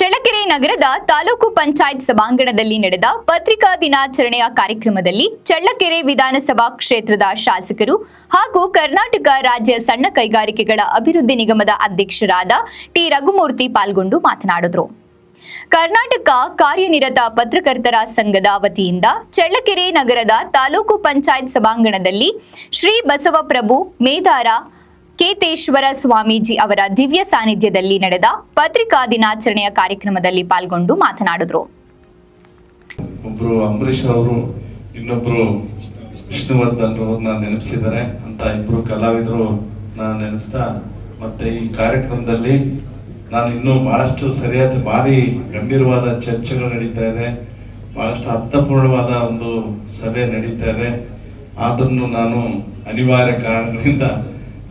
ಚಳ್ಳಕೆರೆ ನಗರದ ತಾಲೂಕು ಪಂಚಾಯತ್ ಸಭಾಂಗಣದಲ್ಲಿ ನಡೆದ ಪತ್ರಿಕಾ ದಿನಾಚರಣೆಯ ಕಾರ್ಯಕ್ರಮದಲ್ಲಿ ಚಳ್ಳಕೆರೆ ವಿಧಾನಸಭಾ ಕ್ಷೇತ್ರದ ಶಾಸಕರು ಹಾಗೂ ಕರ್ನಾಟಕ ರಾಜ್ಯ ಸಣ್ಣ ಕೈಗಾರಿಕೆಗಳ ಅಭಿವೃದ್ಧಿ ನಿಗಮದ ಅಧ್ಯಕ್ಷರಾದ ಟಿ ರಘುಮೂರ್ತಿ ಪಾಲ್ಗೊಂಡು ಮಾತನಾಡಿದರು. ಕರ್ನಾಟಕ ಕಾರ್ಯನಿರತ ಪತ್ರಕರ್ತರ ಸಂಘದ ವತಿಯಿಂದ ಚಳ್ಳಕೆರೆ ನಗರದ ತಾಲೂಕು ಪಂಚಾಯತ್ ಸಭಾಂಗಣದಲ್ಲಿ ಶ್ರೀ ಬಸವಪ್ರಭು ಮೇದಾರ ಕೇತೇಶ್ವರ ಸ್ವಾಮೀಜಿ ಅವರ ದಿವ್ಯ ಸಾನ್ನಿಧ್ಯದಲ್ಲಿ ನಡೆದ ಪತ್ರಿಕಾ ದಿನಾಚರಣೆಯ ಕಾರ್ಯಕ್ರಮದಲ್ಲಿ ಪಾಲ್ಗೊಂಡು ಮಾತನಾಡಿದರು. ಒಬ್ಬರು ಅಂಬರೀಶ್ ಅವರು, ಇನ್ನೊಬ್ರು ವಿಷ್ಣುವರ್ಧನ್ ಅವ್ರನ್ನ ನೆನಪಿಸಿದ್ದಾರೆ ಅಂತ ಇಬ್ರು ಕಲಾವಿದರು ನಾನು ನೆನೆಸ್ತಾ, ಮತ್ತೆ ಈ ಕಾರ್ಯಕ್ರಮದಲ್ಲಿ ನಾನು ಇನ್ನೂ ಬಹಳಷ್ಟು ಸರಿಯಾದ ಭಾರಿ ಗಂಭೀರವಾದ ಚರ್ಚೆಗಳು ನಡೀತಾ ಇದೆ, ಬಹಳಷ್ಟು ಅರ್ಥಪೂರ್ಣವಾದ ಒಂದು ಸಭೆ ನಡೀತಾ ಇದೆ. ಆದ್ರೂ ನಾನು ಅನಿವಾರ್ಯ ಕಾರಣಗಳಿಂದ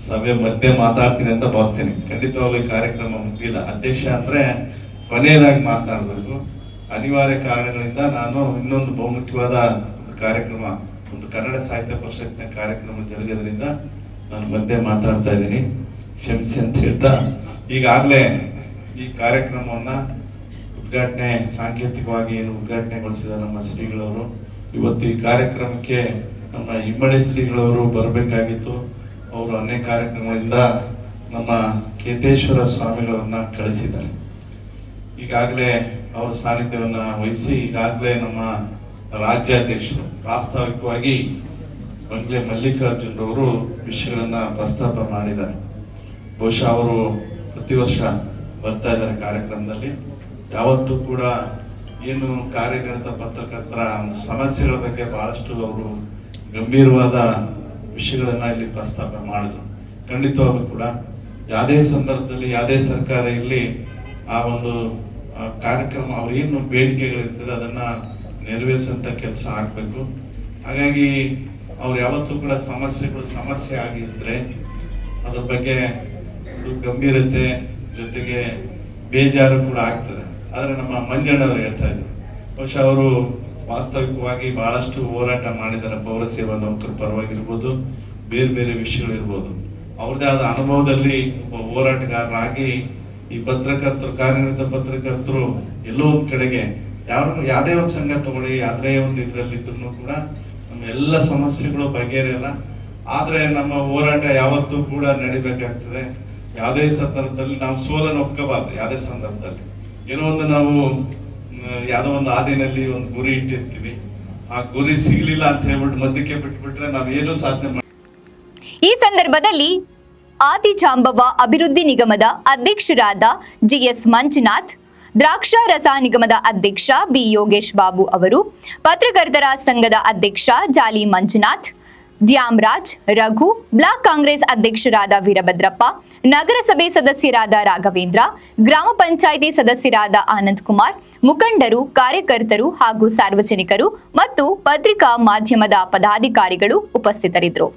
ಸಭೆ ಮಧ್ಯೆ ಮಾತಾಡ್ತೀನಿ ಅಂತ ಭಾವಿಸ್ತೀನಿ. ಖಂಡಿತವಾಗ್ಲೂ ಈ ಕಾರ್ಯಕ್ರಮ ಮುಗ್ದಿಲ್ಲ. ಅಧ್ಯಕ್ಷ ಅಂದ್ರೆ ಕೊನೆಯದಾಗಿ ಮಾತನಾಡಬೇಕು. ಅನಿವಾರ್ಯ ಕಾರಣಗಳಿಂದ ನಾನು ಇನ್ನೊಂದು ಬಹುಮುಖ್ಯವಾದ ಕಾರ್ಯಕ್ರಮ, ಒಂದು ಕನ್ನಡ ಸಾಹಿತ್ಯ ಪರಿಷತ್ನ ಕಾರ್ಯಕ್ರಮ ಜರುಗೋದ್ರಿಂದ ನಾನು ಮಧ್ಯೆ ಮಾತಾಡ್ತಾ ಇದ್ದೀನಿ, ಕ್ಷಮಿಸಿ ಅಂತ ಹೇಳ್ತಾ, ಈಗಾಗಲೇ ಈ ಕಾರ್ಯಕ್ರಮವನ್ನ ಉದ್ಘಾಟನೆ ಸಾಂಕೇತಿಕವಾಗಿ ಏನು ಉದ್ಘಾಟನೆಗೊಳಿಸಿದ ನಮ್ಮ ಶ್ರೀಗಳವರು, ಇವತ್ತು ಈ ಕಾರ್ಯಕ್ರಮಕ್ಕೆ ನಮ್ಮ ಇಮ್ಮಡಿ ಶ್ರೀಗಳವರು ಬರಬೇಕಾಗಿತ್ತು. ಅವರು ಅನೇಕ ಕಾರ್ಯಕ್ರಮಗಳಿಂದ ನಮ್ಮ ಕೇತೇಶ್ವರ ಸ್ವಾಮಿಗಳನ್ನ ಕಳಿಸಿದ್ದಾರೆ. ಈಗಾಗಲೇ ಅವರ ಸಾನ್ನಿಧ್ಯವನ್ನ ವಹಿಸಿ ಈಗಾಗಲೇ ನಮ್ಮ ರಾಜ್ಯಾಧ್ಯಕ್ಷರು ಪ್ರಾಸ್ತಾವಿಕವಾಗಿ ಬಂಗ್ಲೆ ಮಲ್ಲಿಕಾರ್ಜುನರವರು ವಿಷಯಗಳನ್ನ ಪ್ರಸ್ತಾಪ ಮಾಡಿದ್ದಾರೆ. ಬಹುಶಃ ಅವರು ಪ್ರತಿ ವರ್ಷ ಬರ್ತಾ ಇದ್ದಾರೆ ಕಾರ್ಯಕ್ರಮದಲ್ಲಿ. ಯಾವತ್ತೂ ಕೂಡ ಏನು ಕಾರ್ಯನಿರತ ಪತ್ರಕರ್ತರ ಸಮಸ್ಯೆಗಳ ಬಗ್ಗೆ ಬಹಳಷ್ಟು ಅವರು ಗಂಭೀರವಾದ ವಿಷಯಗಳನ್ನ ಇಲ್ಲಿ ಪ್ರಸ್ತಾಪ ಮಾಡಿದ್ರು. ಖಂಡಿತವಾಗ್ಲೂ ಕೂಡ ಯಾವುದೇ ಸಂದರ್ಭದಲ್ಲಿ ಯಾವುದೇ ಸರ್ಕಾರ ಇಲ್ಲಿ ಆ ಒಂದು ಕಾರ್ಯಕ್ರಮ ಅವ್ರ ಏನು ಬೇಡಿಕೆಗಳಿರ್ತದೆ ಅದನ್ನ ನೆರವೇರಿಸಂತ ಕೆಲಸ ಆಗ್ಬೇಕು. ಹಾಗಾಗಿ ಅವ್ರು ಯಾವತ್ತೂ ಕೂಡ ಸಮಸ್ಯೆ ಆಗಿದ್ರೆ ಅದ್ರ ಬಗ್ಗೆ ಗಂಭೀರತೆ ಜೊತೆಗೆ ಬೇಜಾರು ಕೂಡ ಆಗ್ತದೆ. ಆದ್ರೆ ನಮ್ಮ ಮಂಜಣ್ಣವರು ಹೇಳ್ತಾ ಇದ್ರು, ಬಹುಶಃ ಅವರು ವಾಸ್ತವಿಕವಾಗಿ ಬಹಳಷ್ಟು ಹೋರಾಟ ಮಾಡಿದ್ದಾರೆ. ಪೌರ ಸೇವಾ ನೌಕರ ಪರವಾಗಿರ್ಬೋದು, ಬೇರೆ ಬೇರೆ ವಿಷಯಗಳಿರ್ಬೋದು. ಅವ್ರದೇ ಆದ ಅನುಭವದಲ್ಲಿ ಒಬ್ಬ ಹೋರಾಟಗಾರರಾಗಿ ಈ ಪತ್ರಕರ್ತರು, ಕಾರ್ಯನಿರತ ಪತ್ರಕರ್ತರು ಎಲ್ಲೋ ಒಂದ್ ಕಡೆಗೆ ಯಾವುದೇ ಒಂದು ಸಂಘ ತಗೊಳ್ಳಿ, ಯಾವುದೇ ಒಂದು ಇದ್ರಲ್ಲಿ ಇದ್ರು ಕೂಡ ನಮ್ಮ ಎಲ್ಲ ಸಮಸ್ಯೆಗಳು ಬಗೆಹರಿಯಲ್ಲ. ಆದ್ರೆ ನಮ್ಮ ಹೋರಾಟ ಯಾವತ್ತೂ ಕೂಡ ನಡಿಬೇಕಾಗ್ತದೆ. ಯಾವುದೇ ಸಂದರ್ಭದಲ್ಲಿ ನಾವು ಸೋಲನ್ನು ಒಪ್ಕೋಬಾರ್ದು. ಯಾವುದೇ ಸಂದರ್ಭದಲ್ಲಿ ಏನೋ ಒಂದು ನಾವು ಯಾವುದೋ ಒಂದು ಹಾದಿನಲ್ಲಿ ಒಂದು ಗುರಿ ಇಟ್ಟಿರ್ತೀವಿ, ಆ ಗುರಿ ಸಿಗ್ಲಿಲ್ಲ ಅಂತ ಹೇಳ್ಬಿಟ್ಟು ಮಧ್ಯಕ್ಕೆ ಬಿಟ್ಬಿಟ್ರೆ ನಾವೇನು ಸಾಧನೆ ಮಾಡಿ. ಈ ಸಂದರ್ಭದಲ್ಲಿ ಆದಿಜಾಂಬವ ಅಭಿವೃದ್ಧಿ ನಿಗಮದ ಅಧ್ಯಕ್ಷರಾದ ಜಿಎಸ್ ಮಂಜುನಾಥ್, ದ್ರಾಕ್ಷಾ ರಸ ನಿಗಮದ ಅಧ್ಯಕ್ಷ ಬಿ ಯೋಗೇಶ್ ಬಾಬು ಅವರು, ಪತ್ರಕರ್ತರ ಸಂಘದ ಅಧ್ಯಕ್ಷ ಜಾಲಿ ಮಂಜುನಾಥ್, ದ್ಯಾಮರಾಜ್, ರಘು, ಬ್ಲಾಕ್ ಕಾಂಗ್ರೆಸ್ ಅಧ್ಯಕ್ಷರಾದ ವೀರಭದ್ರಪ್ಪ, ನಗರಸಭೆ ಸದಸ್ಯರಾದ ರಾಘವೇಂದ್ರ, ಗ್ರಾಮ ಪಂಚಾಯಿತಿ ಸದಸ್ಯರಾದ ಆನಂದ್ ಕುಮಾರ್, ಮುಖಂಡರು, ಕಾರ್ಯಕರ್ತರು ಹಾಗೂ ಸಾರ್ವಜನಿಕರು ಮತ್ತು ಪತ್ರಿಕಾ ಮಾಧ್ಯಮದ ಪದಾಧಿಕಾರಿಗಳು ಉಪಸ್ಥಿತರಿದ್ದರು.